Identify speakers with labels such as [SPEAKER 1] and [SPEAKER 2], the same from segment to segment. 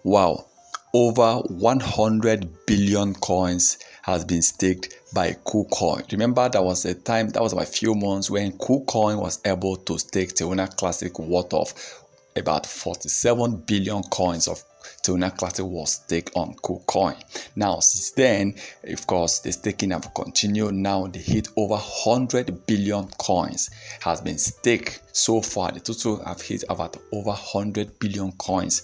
[SPEAKER 1] Wow, over 100 billion coins has been staked by Kucoin. Remember, that was a few months when Kucoin was able to stake Terra Classic worth of about 47 billion coins of Terra Classic was staked on Kucoin. Now, since then, of course, the staking have continued. Now, they hit over 100 billion coins has been staked so far. The total have hit about over 100 billion coins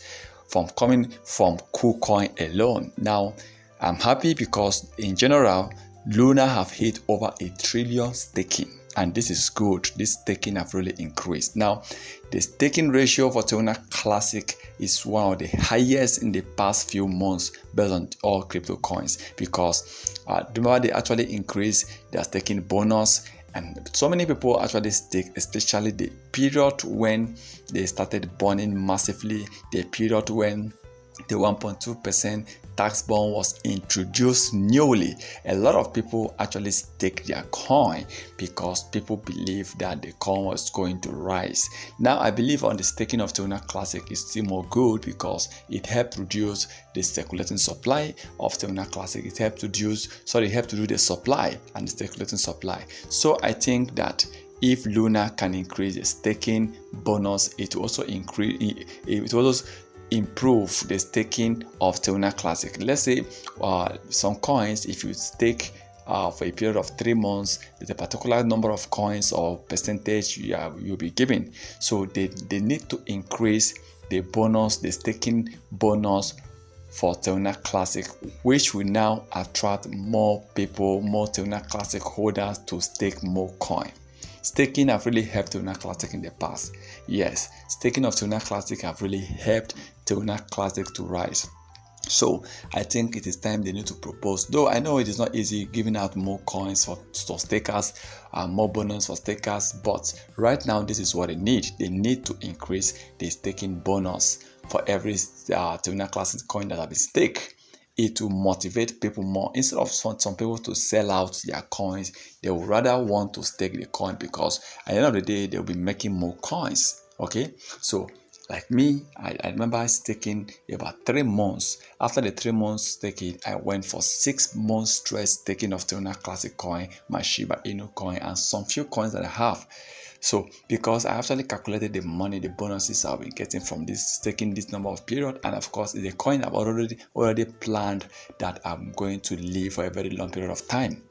[SPEAKER 1] coming from Kucoin alone. Now, I'm happy because in general, Luna have hit over 1 trillion staking, and this is good. This staking have really increased. Now, the staking ratio for Terra Classic is one of the highest in the past few months based on all crypto coins, because remember, they actually increased their staking bonus. And so many people actually stake, especially the period when they started burning massively, the period when the 1.2% tax bond was introduced newly. A lot of people actually stake their coin because people believe that the coin was going to rise. Now, I believe on the staking of Terra Classic is still more good because it helped reduce the circulating supply of Terra Classic. It helped reduce, it helped to do the supply and the circulating supply. So I think that if Luna can increase the staking bonus, it will also improve the staking of Terra Classic. Let's say some coins, if you stake for a period of 3 months, there's a particular number of coins or percentage you'll be given. So they need to increase the bonus, the staking bonus for Terra Classic, which will now attract more people, more Terra Classic holders to stake more coin. Staking have really helped Terra Classic in the past. Yes, staking of Terra Classic have really helped Terra Classic to rise. So I think it is time they need to propose. Though I know it is not easy giving out more coins for stakers, more bonus for stakers, but right now this is what they need. They need to increase the staking bonus for every Terra Classic coin that have been staked. It will motivate people more. Instead of some people to sell out their coins, they would rather want to stake the coin because at the end of the day, they'll be making more coins. Okay, so like me, I remember staking about 3 months. After the 3 months staking, I went for 6 months straight staking of Terra Classic coin, my Shiba Inu coin, and some few coins that I have. So because I actually calculated the money, the bonuses I'll be getting from this staking this number of period, and of course the coin I've already planned that I'm going to live for a very long period of time.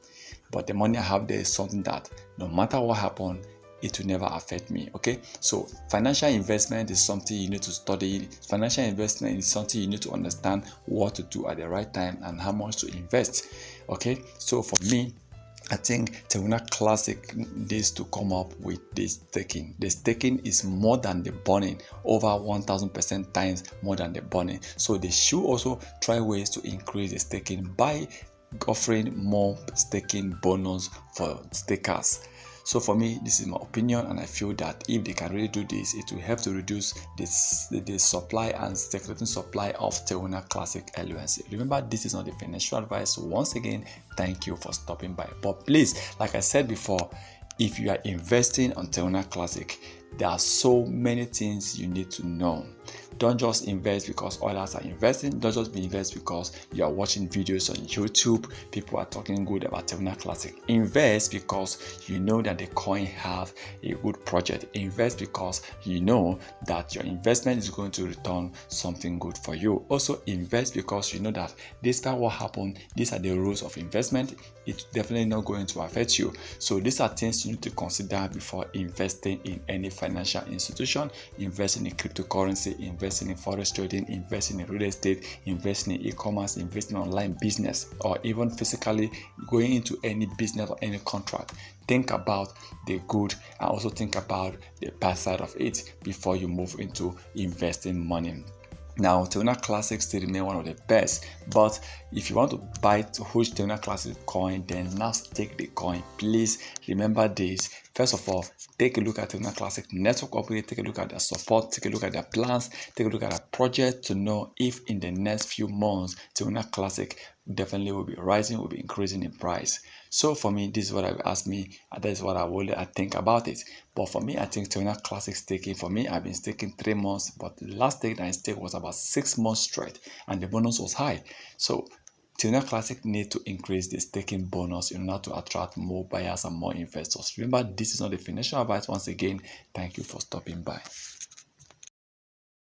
[SPEAKER 1] But the money I have there is something that no matter what happens, it will never affect me. Okay, so financial investment is something you need to study. Financial investment is something you need to understand what to do at the right time and how much to invest. Okay, so for me, I think Terra Classic needs to come up with this staking. The staking is more than the burning, over 1000% times more than the burning. So they should also try ways to increase the staking by offering more staking bonus for stakers. So for me, this is my opinion, and I feel that if they can really do this, it will help to reduce the supply and circulating supply of Terra Classic LUNC. Remember, this is not a financial advice. Once again, thank you for stopping by. But please, like I said before, if you are investing on Terra Classic, there are so many things you need to know. Don't just invest because others are investing. Don't just invest because you are watching videos on YouTube. People are talking good about Terra Classic. Invest because you know that the coin have a good project. Invest because you know that your investment is going to return something good for you. Also invest because you know that despite what happened, these are the rules of investment. It's definitely not going to affect you. So these are things you need to consider before investing in any financial institution. Investing in cryptocurrency, investing in forex trading, investing in real estate, investing in e-commerce, investing in online business, or even physically going into any business or any contract. Think about the good and also think about the bad side of it before you move into investing money. Now, Terra Classic still remain one of the best, but if you want to buy huge Terra Classic coin, then now stake the coin. Please remember this: First of all, take a look at Terra Classic network upgrade, take a look at their support, take a look at their plans, take a look at their project to know if in the next few months Terra Classic definitely will be rising, will be increasing in price. So for me, this is what I ask me, and that is what I think about it. But for me, I think Terra Classic staking, for me, I've been staking 3 months, but the last stake that I staked was about 6 months straight, and the bonus was high. So Terra Classic need to increase the staking bonus in order to attract more buyers and more investors. Remember, this is not a financial advice. Once again, thank you for stopping by.